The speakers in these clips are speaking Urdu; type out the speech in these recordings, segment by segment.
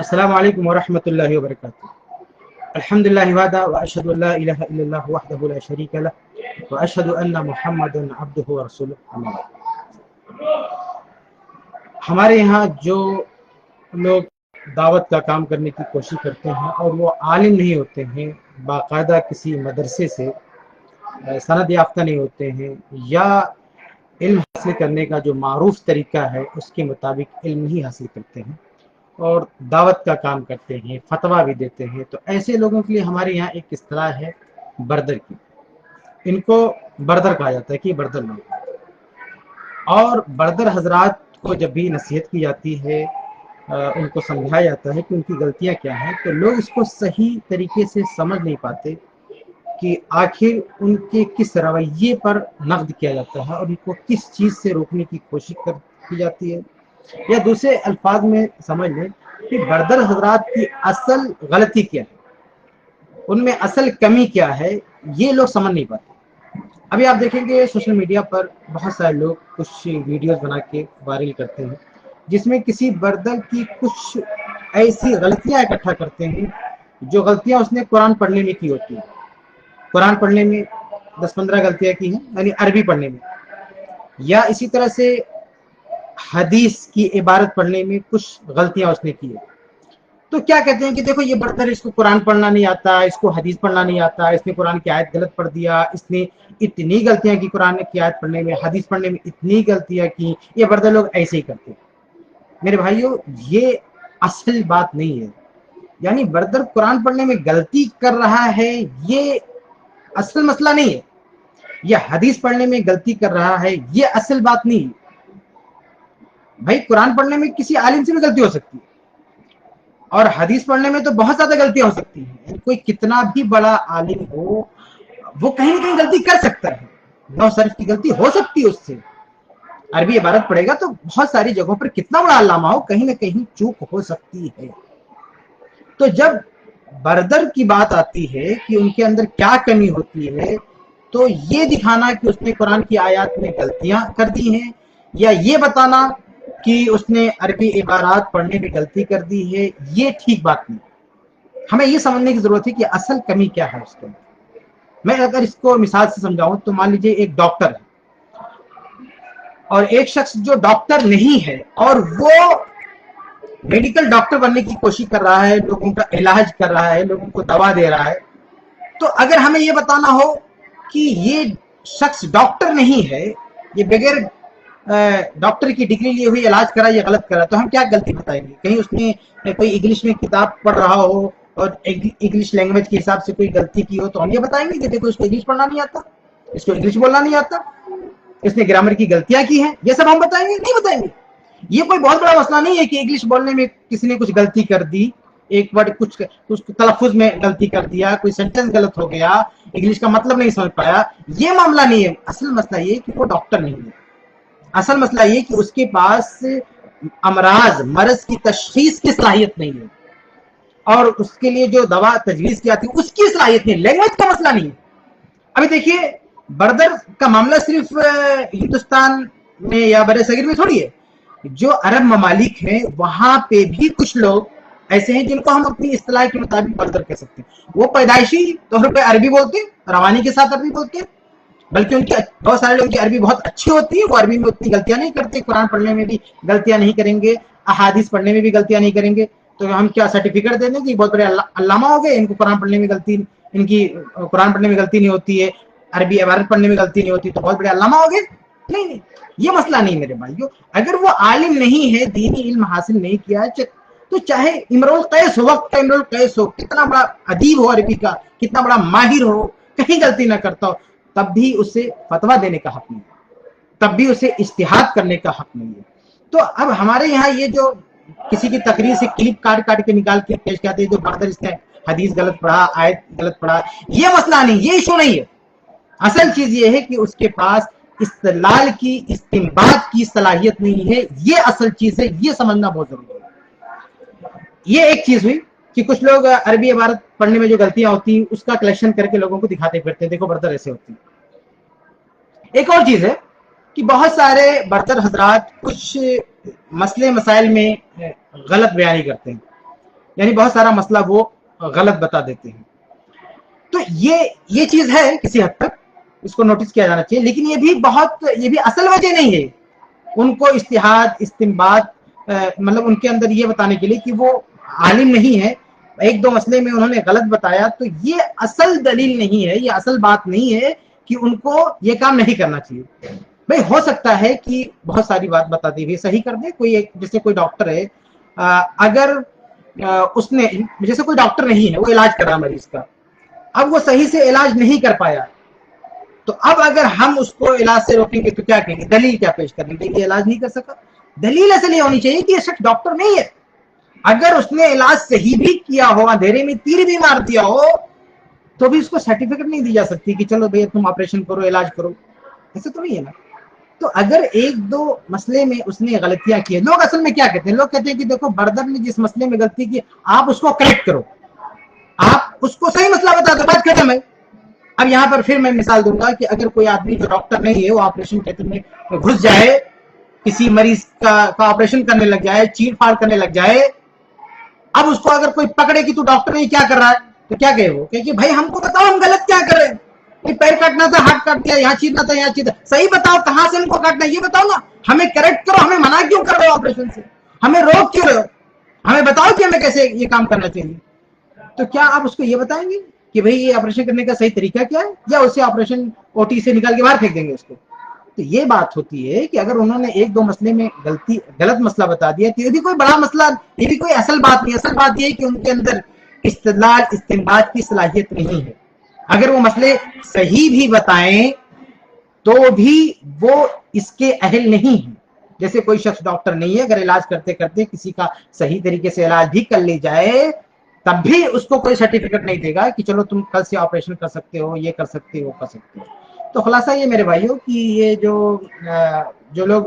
السلام علیکم ورحمۃ اللہ وبرکاتہ۔ الحمد للہ وحدہ واشہد ان لا الہ الا اللہ وحدہ لا شریک لہ واشہد ان محمدا عبدہ ورسولہ۔ اما بعد، ہمارے یہاں جو لوگ دعوت کا کام کرنے کی کوشش کرتے ہیں اور وہ عالم نہیں ہوتے ہیں، باقاعدہ کسی مدرسے سے سند یافتہ نہیں ہوتے ہیں، یا علم حاصل کرنے کا جو معروف طریقہ ہے اس کے مطابق علم نہیں حاصل کرتے ہیں اور دعوت کا کام کرتے ہیں، فتویٰ بھی دیتے ہیں، تو ایسے لوگوں کے لیے ہمارے یہاں ایک اصطلاح ہے بردر کی۔ ان کو بردر کہا جاتا ہے کہ بردر لوگ، اور بردر حضرات کو جب بھی نصیحت کی جاتی ہے، ان کو سمجھایا جاتا ہے کہ ان کی غلطیاں کیا ہیں، تو لوگ اس کو صحیح طریقے سے سمجھ نہیں پاتے کہ آخر ان کے کس رویے پر نقد کیا جاتا ہے اور ان کو کس چیز سے روکنے کی کوشش کی جاتی ہے، یا دوسرے الفاظ میں سمجھ لیں کہ بردر حضرات کی اصل غلطی کیا ہے، ان میں اصل کمی کیا ہے، یہ لوگ سمجھ نہیں پاتے۔ ابھی آپ دیکھیں گے سوشل میڈیا پر بہت سارے لوگ کچھ ویڈیوز بنا کے وائرل کرتے ہیں جس میں کسی بردر کی کچھ ایسی غلطیاں اکٹھا کرتے ہیں جو غلطیاں اس نے قرآن پڑھنے میں کی ہوتی ہیں۔ قرآن پڑھنے میں 10-15 غلطیاں کی ہیں، یعنی عربی پڑھنے میں، یا اسی طرح سے حدیث کی عبارت پڑھنے میں کچھ غلطیاں اس نے کی ہے۔ تو کیا کہتے ہیں کہ دیکھو یہ بردر، اس کو قرآن پڑھنا نہیں آتا، اس کو حدیث پڑھنا نہیں آتا، اس نے قرآن کی آیت غلط پڑھ دیا، اس نے اتنی غلطیاں کی قرآن کی آیت پڑھنے میں، حدیث پڑھنے میں اتنی غلطیاں کی، یہ بردر لوگ ایسے ہی کرتے ہیں۔ میرے بھائیو، یہ اصل بات نہیں ہے۔ یعنی بردر قرآن پڑھنے میں غلطی کر رہا ہے، یہ اصل مسئلہ نہیں ہے، یا حدیث پڑھنے میں غلطی کر رہا ہے، یہ اصل بات نہیں ہے۔ بھائی قرآن پڑھنے میں کسی عالم سے بھی غلطی ہو سکتی ہے، اور حدیث پڑھنے میں تو بہت زیادہ غلطیاں ہو سکتی ہیں۔ کوئی کتنا بھی بڑا عالم ہو، وہ کہیں نہ کہیں غلطی کر سکتا ہے، نو صرف کی غلطی ہو سکتی ہے اس سے۔ عربی عبارت پڑھے گا تو بہت ساری جگہوں پر کتنا بڑا علامہ ہو، کہیں نہ کہیں چوک ہو سکتی ہے۔ تو جب بردر کی بات آتی ہے کہ ان کے اندر کیا کمی ہوتی ہے، تو یہ دکھانا کہ اس نے قرآن کی آیات میں غلطیاں کر دی ہیں، یا یہ بتانا کہ اس نے عربی عبارات پڑھنے میں غلطی کر دی ہے، یہ ٹھیک بات نہیں۔ ہمیں یہ سمجھنے کی ضرورت ہے کہ اصل کمی کیا ہے اس کے اندر۔ میں اگر اس کو مثال سے سمجھاؤں تو مان لیجیے ایک ڈاکٹر ہے اور ایک شخص جو ڈاکٹر نہیں ہے اور وہ میڈیکل ڈاکٹر بننے کی کوشش کر رہا ہے، لوگوں کا علاج کر رہا ہے، لوگوں کو دوا دے رہا ہے، تو اگر ہمیں یہ بتانا ہو کہ یہ شخص ڈاکٹر نہیں ہے، یہ بغیر ڈاکٹر کی ڈگری لیے ہوئی علاج کرا یا غلط کرا، تو ہم کیا غلطی بتائیں گے؟ کہیں اس نے کوئی انگلش میں کتاب پڑھ رہا ہو اور انگلش لینگویج کے حساب سے کوئی غلطی کی ہو، تو ہم یہ بتائیں گے کہ دیکھو اس کو انگلش پڑھنا نہیں آتا، اس کو انگلش بولنا نہیں آتا، اس نے گرامر کی غلطیاں کی ہیں، یہ سب ہم بتائیں گے؟ نہیں بتائیں گے۔ یہ کوئی بہت بڑا مسئلہ نہیں ہے کہ انگلش بولنے میں کسی نے کچھ غلطی کر دی، ایک ورڈ کچھ تلفظ میں غلطی کر دیا، کوئی سینٹنس غلط ہو گیا، انگلش کا مطلب نہیں سمجھ پایا، یہ معاملہ نہیں ہے۔ اصل مسئلہ یہ کہ وہ ڈاکٹر نہیں ہے۔ اصل مسئلہ یہ کہ اس کے پاس امراض، مرض کی تشخیص کی صلاحیت نہیں ہے، اور اس کے لیے جو دوا تجویز کی آتی ہے اس کی صلاحیت نہیں، لینگویج کا مسئلہ نہیں ہے۔ ابھی دیکھیے بردر کا معاملہ صرف ہندوستان میں یا بر صغیر میں تھوڑی ہے، جو عرب ممالک ہیں وہاں پہ بھی کچھ لوگ ایسے ہیں جن کو ہم اپنی اصطلاح کے مطابق بردر کہہ سکتے ہیں۔ وہ پیدائشی طور پہ عربی بولتے ہیں، روانی کے ساتھ عربی بولتے ہیں، بلکہ ان کی بہت سارے لوگوں کی عربی بہت اچھی ہوتی ہے، وہ عربی میں اتنی غلطیاں نہیں کرتے، قرآن پڑھنے میں بھی غلطیاں نہیں کریں گے، احادیث پڑھنے میں بھی غلطیاں نہیں کریں گے، تو ہم کیا سرٹیفکیٹ دے دیں کہ بہت بڑے علامہ ہو گئے، ان کو قرآن پڑھنے میں غلطی، ان کی قرآن پڑھنے میں غلطی نہیں ہوتی ہے، عربی عبارت پڑھنے میں غلطی نہیں ہوتی، تو بہت بڑے علامہ ہو گئے؟ نہیں نہیں، یہ مسئلہ نہیں میرے بھائیو۔ اگر وہ عالم نہیں ہے، دینی علم حاصل نہیں کیا ہے، تو چاہے امرؤ القیس ہو، وقت کا امرؤ القیس ہو، کتنا بڑا ادیب ہو عربی کا، کتنا بڑا ماہر ہو، کہیں غلطی نہ کرتا ہو، تب بھی اسے فتویٰ دینے کا حق نہیں ہے، تب بھی اسے اجتہاد کرنے کا حق نہیں ہے۔ تو اب ہمارے یہاں یہ جو کسی کی تقریر سے کلپ کاٹ کے نکال کے پیش کرتے ہیں، جو بردر اس نے حدیث غلط پڑھا، آیت غلط پڑھا، یہ مسئلہ نہیں، یہ ایشو نہیں ہے۔ اصل چیز یہ ہے کہ اس کے پاس استدلال کی، استنباط کی صلاحیت نہیں ہے، یہ اصل چیز ہے، یہ سمجھنا بہت ضروری ہے۔ یہ ایک چیز ہوئی کہ کچھ لوگ عربی عبارت پڑھنے میں جو غلطیاں ہوتی ہیں اس کا کلیکشن کر کے لوگوں کو دکھاتے پھرتے ہیں، دیکھو بردر ایسے ہوتی ہے۔ ایک اور چیز ہے کہ بہت سارے بردر حضرات کچھ مسئلے مسائل میں غلط بیانی کرتے ہیں، یعنی بہت سارا مسئلہ وہ غلط بتا دیتے ہیں. تو یہ چیز ہے کسی حد تک اس کو نوٹس کیا جانا چاہیے، لیکن یہ بھی اصل وجہ نہیں ہے ان کو اجتہاد استنباط مطلب ان کے اندر یہ بتانے کے لیے کہ وہ عالم نہیں ہے، ایک دو مسئلے میں انہوں نے غلط بتایا، تو یہ اصل دلیل نہیں ہے، یہ اصل بات نہیں ہے کہ ان کو یہ کام نہیں کرنا چاہیے. بھئی ہو سکتا ہے کہ بہت ساری بات بتا دی ہوئی صحیح کر دے. جیسے کوئی ڈاکٹر ہے، اگر اس نے جیسے کوئی ڈاکٹر نہیں ہے، وہ علاج کر رہا مریض کا، اب وہ صحیح سے علاج نہیں کر پایا، تو اب اگر ہم اس کو علاج سے روکیں گے تو کیا کہیں گے؟ دلیل کیا پیش کریں گے کہ علاج نہیں کر سکا؟ دلیل اصل یہ ہونی چاہیے کہ یہ شخص ڈاکٹر نہیں ہے. اگر اس نے علاج صحیح بھی کیا ہو، اندھیرے میں تیر بھی مار دیا ہو، تو بھی اس کو سرٹیفکیٹ نہیں دی جا سکتی کہ چلو بھئی تم آپریشن کرو، علاج کرو. ایسے تو نہیں ہے نا. تو اگر ایک دو مسئلے میں اس نے غلطیاں کی، لوگ اصل میں کیا کہتے ہیں؟ لوگ کہتے ہیں کہ دیکھو بردر نے جس مسئلے میں غلطی کی آپ اس کو کریکٹ کرو، آپ اس کو صحیح مسئلہ بتا دو، بات ختم ہے. اب یہاں پر پھر میں مثال دوں گا کہ اگر کوئی آدمی جو ڈاکٹر نہیں ہے وہ آپریشن تھیٹر میں گھس جائے، کسی مریض کا آپریشن کرنے لگ جائے، چیر پھاڑ کرنے لگ جائے، اب اس کو اگر کوئی پکڑے کہ تو ڈاکٹر نہیں کیا کر رہا ہے، تو کیا کہے وہ کہ بھائی ہم کو بتاؤ ہم غلط کیا کر رہے ہیں؟ پیر کاٹنا تھا، ہاتھ کاٹ دیا، یہاں چیرنا تھا، یہاں چیرنا، صحیح بتاؤ کہاں سے ہم کو کاٹنا ہے یہ بتاؤ نا. ہمیں کریکٹ کرو، ہمیں منع کیوں کر رہے ہو آپریشن سے؟ ہمیں روک کیوں رہے ہو؟ ہمیں بتاؤ کہ ہمیں کیسے یہ کام کرنا چاہیے. تو کیا آپ اس کو یہ بتائیں گے کہ بھئی یہ آپریشن کرنے کا صحیح طریقہ کیا ہے، یا اسے آپریشن او ٹی سے نکال کے باہر پھینک دیں گے اس کو؟ تو یہ بات ہوتی ہے کہ اگر انہوں نے ایک دو مسئلے میں غلط مسئلہ بتا دیا تو یہ بھی کوئی بڑا مسئلہ، یہ بھی کوئی اصل بات نہیں. اصل بات یہ ہے کہ ان کے اندر استدلال استنباط کی صلاحیت نہیں ہے. اگر وہ مسئلے صحیح بھی بتائیں تو بھی وہ اس کے اہل نہیں ہیں. جیسے کوئی شخص ڈاکٹر نہیں ہے، اگر علاج کرتے کرتے کسی کا صحیح طریقے سے علاج بھی کر لی جائے تب بھی اس کو کوئی سرٹیفکیٹ نہیں دے گا کہ چلو تم کل سے آپریشن کر سکتے ہو، یہ کر سکتے ہو، کر سکتے ہو. تو خلاصہ یہ میرے بھائیوں کہ یہ جو لوگ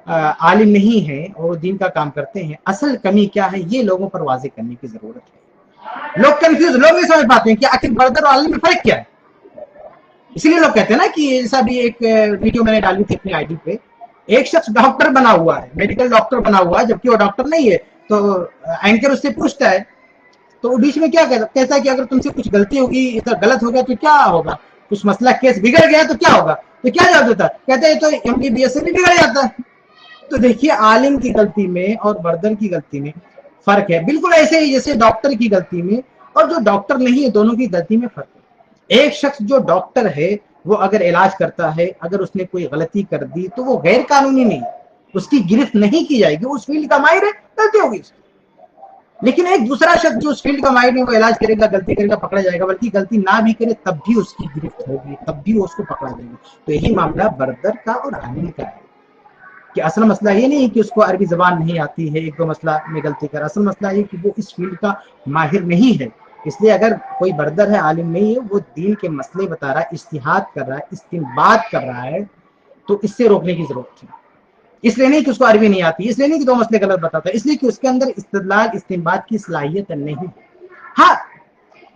عالم نہیں ہیں اور دین کا کام کرتے ہیں، اصل کمی کیا ہے یہ لوگوں پر واضح کرنے کی ضرورت ہے. لوگ کنفیوز، لوگ نہیں سمجھ پاتے ہیں کہ آخر بردر اور عالم میں فرق کیا ہے. اسی لیے لوگ کہتے ہیں نا کہ ایسا بھی ایک ویڈیو میں نے ڈالی تھی اپنی آئی ڈی پہ، ایک شخص ڈاکٹر بنا ہوا ہے، میڈیکل ڈاکٹر بنا ہوا ہے، جبکہ وہ ڈاکٹر نہیں ہے. تو اینکر اس سے پوچھتا ہے تو وہ بیچ میں کیا کہتا ہے کہ اگر تم سے کچھ غلطی ہوگی، غلط ہو گیا تو کیا ہوگا؟ کچھ مسئلہ کیس بگڑ گیا تو کیا ہوگا؟ تو کیا جواب دیتا ہے؟ کہتے ہیں تو ایم بی بی ایس سے بھی بگڑ جاتا ہے. تو دیکھیے عالم کی غلطی میں اور بردر کی غلطی میں فرق ہے، بالکل ایسے ہی جیسے ڈاکٹر کی غلطی میں اور جو ڈاکٹر نہیں ہے دونوں کی غلطی میں فرق ہے. ایک شخص جو ڈاکٹر ہے وہ اگر علاج کرتا ہے، اگر اس نے کوئی غلطی کر دی تو وہ غیر قانونی نہیں، اس کی گرفت نہیں کی جائے گی، اس فیلڈ کا ماہر ہے، غلطی ہوگی اس کی. لیکن ایک دوسرا شخص جو اس فیلڈ کا ماہر ہے وہ علاج کرے گا، غلطی کرے گا، پکڑا جائے گا، بلکہ غلطی نہ بھی کرے تب بھی اس کی گرفت ہوگی، تب بھی اس کو پکڑا جائے گا. تو یہی معاملہ بردر کا اور عالم کا ہے کہ اصل مسئلہ یہ نہیں کہ اس کو عربی زبان نہیں آتی ہے، ایک دو مسئلہ میں غلطی کر، اصل مسئلہ یہ کہ وہ اس فیلڈ کا ماہر نہیں ہے. اس لیے اگر کوئی بردر ہے، عالم نہیں ہے، وہ دین کے مسئلے بتا رہا ہے، اجتہاد کر رہا ہے، استنباط کر رہا ہے، تو اس سے روکنے کی ضرورت ہے. اس لیے نہیں کہ اس کو عربی نہیں آتی، اس لیے نہیں کہ دو مسئلے غلط بتاتا ہے، اس لیے کہ اس کے اندر استدلال استنباط کی صلاحیت نہیں. ہاں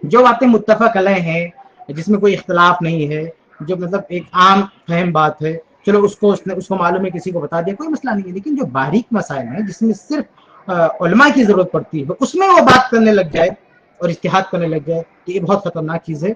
جو باتیں متفق علیہ ہیں، جس میں کوئی اختلاف نہیں ہے، جو مطلب ایک عام فہم بات ہے، چلو اس کو معلوم ہے، کسی کو بتا دیا، کوئی مسئلہ نہیں ہے. لیکن جو باریک مسائل ہیں جس میں صرف علماء کی ضرورت پڑتی ہے، اس میں وہ بات کرنے لگ جائے اور اجتہاد کرنے لگ جائے تو یہ بہت خطرناک چیز ہے،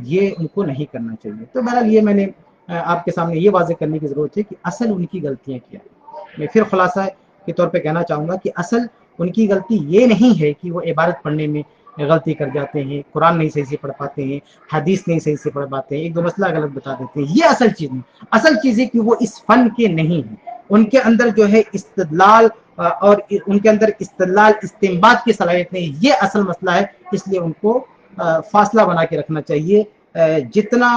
یہ ان کو نہیں کرنا چاہیے. تو بہرحال یہ میں نے آپ کے سامنے یہ واضح کرنے کی ضرورت ہے کہ اصل ان کی غلطیاں کیا ہیں. میں پھر خلاصہ کے طور پہ کہنا چاہوں گا کہ اصل ان کی غلطی یہ نہیں ہے کہ وہ عبارت پڑھنے میں غلطی کر جاتے ہیں، قرآن نہیں صحیح سے پڑھ پاتے ہیں، حدیث نہیں صحیح سے پڑھ پاتے ہیں، ایک دو مسئلہ غلط بتا دیتے ہیں. یہ اصل چیز نہیں. اصل چیز ہے کہ وہ اس فن کے نہیں ہیں، ان کے اندر جو ہے استدلال اور ان کے اندر استدلال استنباط کی صلاحیت نہیں، یہ اصل مسئلہ ہے. اس لیے ان کو فاصلہ بنا کے رکھنا چاہیے. جتنا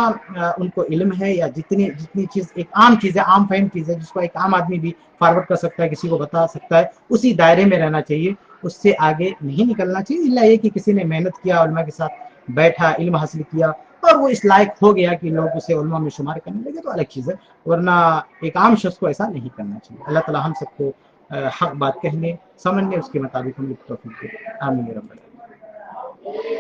ان کو علم ہے یا جتنی چیز ایک عام چیز ہے، عام فہم چیز ہے جس کو ایک عام آدمی بھی فارورڈ کر سکتا ہے، کسی کو بتا سکتا ہے، اسی دائرے میں رہنا چاہیے، اس سے آگے نہیں نکلنا چاہیے. الا یہ کہ کسی نے محنت کیا، علماء کے ساتھ بیٹھا، علم حاصل کیا اور وہ اس لائق ہو گیا کہ لوگ اسے علماء میں شمار کرنے لگے تو الگ چیز ہے، ورنہ ایک عام شخص کو ایسا نہیں کرنا چاہیے. اللہ تعالی ہم سب کو حق بات کہنے، سمجھنے، اس کے مطابق ہم لوگ توفیق دے. آمین رب العالمین.